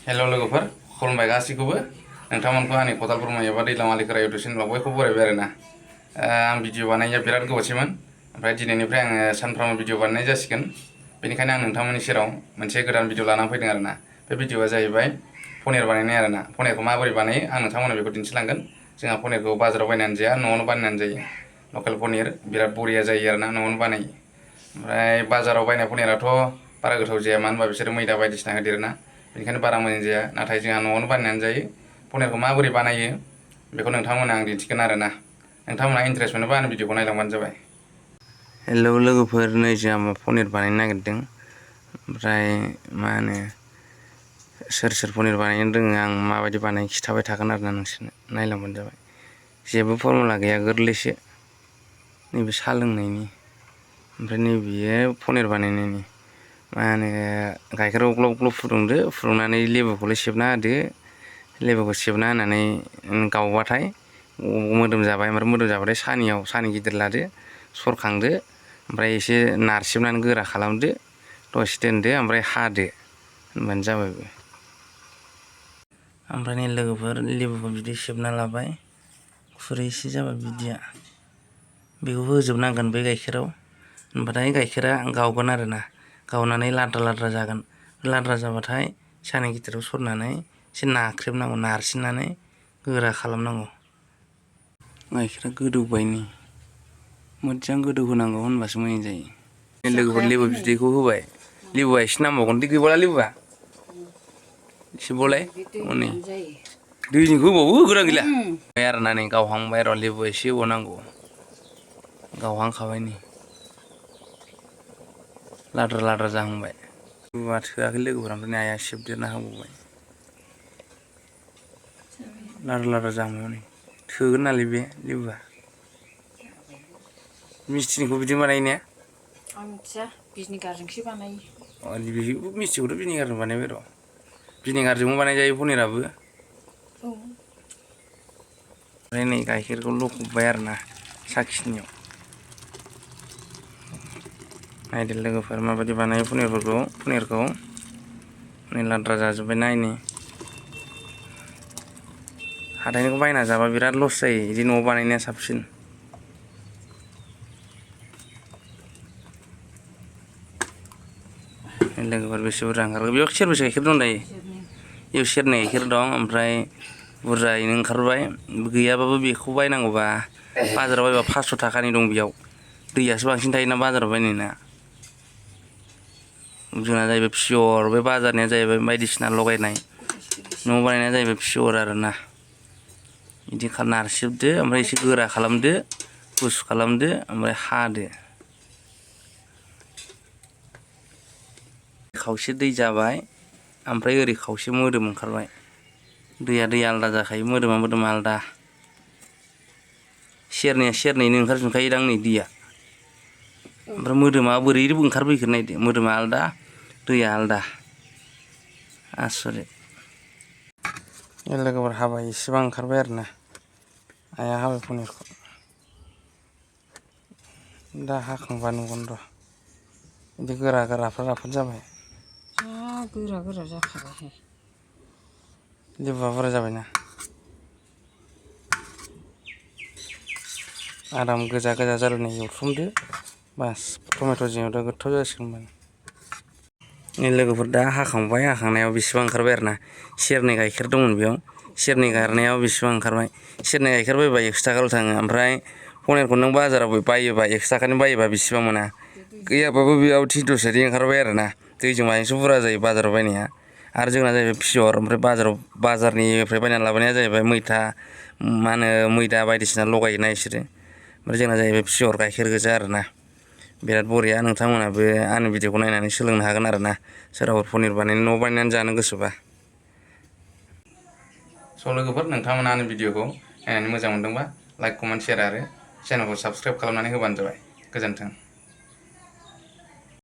हेल' लोगोफोर खुलुमबाय गासैखौबो नोंथांमोनखौ आंनि खदाल बोरमा एबा दैज्लां आलिखोरा इउटुब चेनेलाव बयखौबो बरायबाय आरोना आं भिडिअ बानायनाया बिराद गोबावसैमोन ओमफ्राय दिनैनिफ्राय आङो सानफ्रामबो भिडिअ बानायनाय जासिगोन बेनिखायनो आं नोंथांमोननि सेराव मोनसे गोदान भिडिअ लानानै फैदों आरोना बे भिडिअआ जाहैबाय पनिर बानायनाय आरोना पनिरखौ माबोरै बानायो आं नोंथांमोननो बेखौ दिन्थिलांगोन जोंहा पनिरखौ बाजाराव बायनानै जाया न'आवनो बानायनानै जायो लकेल पनिर बिराद बरिया जायो आरोना न'आवनो बानायो ओमफ्राय बाजाराव बायनाय पनिराथ' बारा गोथाव जाया मानो होनबा बिसोरो मैदा बायदिसिना होदेरोना बेनिखायनो बारा मोजां जाया नाथाय जोंहा न'आवनो बानायनानै जायो पनिरखौ माबोरै बानायो बेखौ नोंथांमोननो आं दिन्थिगोन आरोना नोंथांमोनहा इन्टारेस्ट मोनोबा आंनि भिडिअखौ नायलांबानो जाबाय। हेलौ लोगोफोर नै जोंहा पनिर बानायनो नागिरदों ओमफ्राय मा होनो सोर पनिर बानायनो रोङो आं माबायदि बानायो खिथाबाय थागोन आरोना नोंसोरनो नायलांबानो जाबाय जेबो फरमुला गैया गोरलैसो नैबे साहा लोंनायनि ओमफ्राय नैबेयो पनिर बानायनायनि मा होनो गाइखेराव ग्लब ग्लब फुदुंदो फुदुंनानै लेबुखौलाय सेबना होदो लेबुखौ सेबना होनानै गावबाथाय मोदोम जाबाय ओमफ्राय मोदोम जाबाथाय सानि गिदिर लादो सरखांदो ओमफ्राय एसे नारसिबनानै गोरा खालामदो दसे दोनदो ओमफ्राय हादो होनबानो जाबाय बे ओमफ्राय नै लोगोफोर लेबुखौ बिदै सेबना लाबाय खुरैसे जाबाय बिदैया बेखौ होजोबनांगोन बे गाइखेराव होनबाथाय गाइखेरा गावगोन आरोना गावनानै लाद्रा लाद्रा जागोन लाद्रा जाबाथाय सानि गिदिराव सरनानै एसे नाख्रेबनांगौ नारसिननानै गोरा खालामनांगौ गाइखेरा गोदौबायनि मोजां गोदौ होनांगौ होनबासो मोजां जायो लोगोफोर लेबु बिदैखौ होबाय लेबुआ एसे नांबावगोन गैबावला लेबुआ एसेबावलाय हनै दैनिखौ होबावो गोनां गैला आरोना नै गावहांबाय र' लेबु एसे होबावनांगौ गावहांखाबाय नै लाद्रा लाद्रा जाहांबाय लेबुआ थोआखै लोगोफोर ओमफ्राय आइया सेबदेरना होबावबाय लाद्रा लाद्रा जाहांबाय हनै थोगोन नालाय बे लेबुआ मिस्थिनिखौ बिदि बानायो ने आं मिथिया भिनेगारजोंसो बानायो मिस्थिखौथ' भिनेगारजों बानायबाय र' भिनेगारजोंबो बानायजायो पनिराबो ओमफ्राय नै गाइखेरखौ लखबबाय आरोना साखिनियाव नायदो लोगोफोर माबायदि बानायो पनिरखौ नै लाद्रा जाजोब्बाय नायनि हाथायनिखौ बायना जाबा बिराद लस जायो बिदि न'आव बानायनाया साबसिन लोगोफोर बेसे बुरजा ओंखारगोन बेयाव सेरबेसे गाइखेर दं दायो बेयाव सेरनै गाइखेर दं ओमफ्राय बुरजायैनो ओंखारबाय गैयाबाबो बेखौ बायनांगौबा बाजाराव बायबा 500 थाखानि दं बेयाव दैयासो बांसिन थायोना बाजाराव बायनायना जोंना जाहैबाय पियर बे बाजारनिया जाहैबाय बायदिसिना लगायनाय न'आव बानायनाया जाहैबाय पियर आरोना बिदि नारसिबदो ओमफ्राय एसे गोरा खालामदो गुसु खालामदो ओमफ्राय हादो खावसे दै जाबाय ओमफ्राय ओरै खावसे मोदोम ओंखारबाय दैया आलादा जाखायो मोदोमा आलादा सेरनैया सेरनैनो ओंखारजोबखायोदां नै दैया ओमफ्राय मोदोमा बोरै ओंखारबोखो नायदो मोदोमा आलादा दैया आलादा आसरित लोगोफोर हाबाय इसेबां ओंखारबाय आरोना आइया हाबाय पनिरखौ दा हाखांबा नुगोन र' बिदि गोराफ्रा राफोद जाबाय गोरा जाखाबाय लेबुआ बुरजा जाबायना आराम गोजा जालायनाय एवथ्रमदो बास टमेट'जों एवदो गोथाव जासिगोन होनबानो लोगोफोर दा हाखांबाय हाखांनायाव बेसेबां ओंखारबाय आरोना सेरनै गाइखेर दंमोन बेयाव सेरनै गारनायाव बेसेबां ओंखारबाय सेरनै गाइखेर बायबा 100 थाखाल' थाङो ओमफ्राय पनिरखौ नों बाजाराव बायोबा 100 थाखानि बायोबा बेसेबां मोना गैयाबाबो बेयाव 300 ओंखारबाय आरोना दैजों बायनोसो बुरजा जायो बाजाराव बायनाया आरो जोंना जाहैबाय पियर ओमफ्राय बाजारनिफ्राय बायना लाबोनाया जाहैबाय मा होनो मैदा बायदिसिना लगायोना बिसोरो ओमफ्राय जोंना जाहैबाय पियर गाइखेर गोजा आरोना बिराद बरिया नोंथांमोनाबो आंनि भिडिअखौ नायनानै सोलोंनो हागोन आरोना सोरबाफोर पनिर न'आव बानायनानै जानो गोसोबा स' लोगोफोर नोंथांमोना आंनि भिडिअखौ नायनानै मोजां मोनदोंबा लाइक कमेन्ट शेयार आरो चेनेलखौ साबस्क्राइब खालामनानै होबानो जाबाय गोजोन्थों।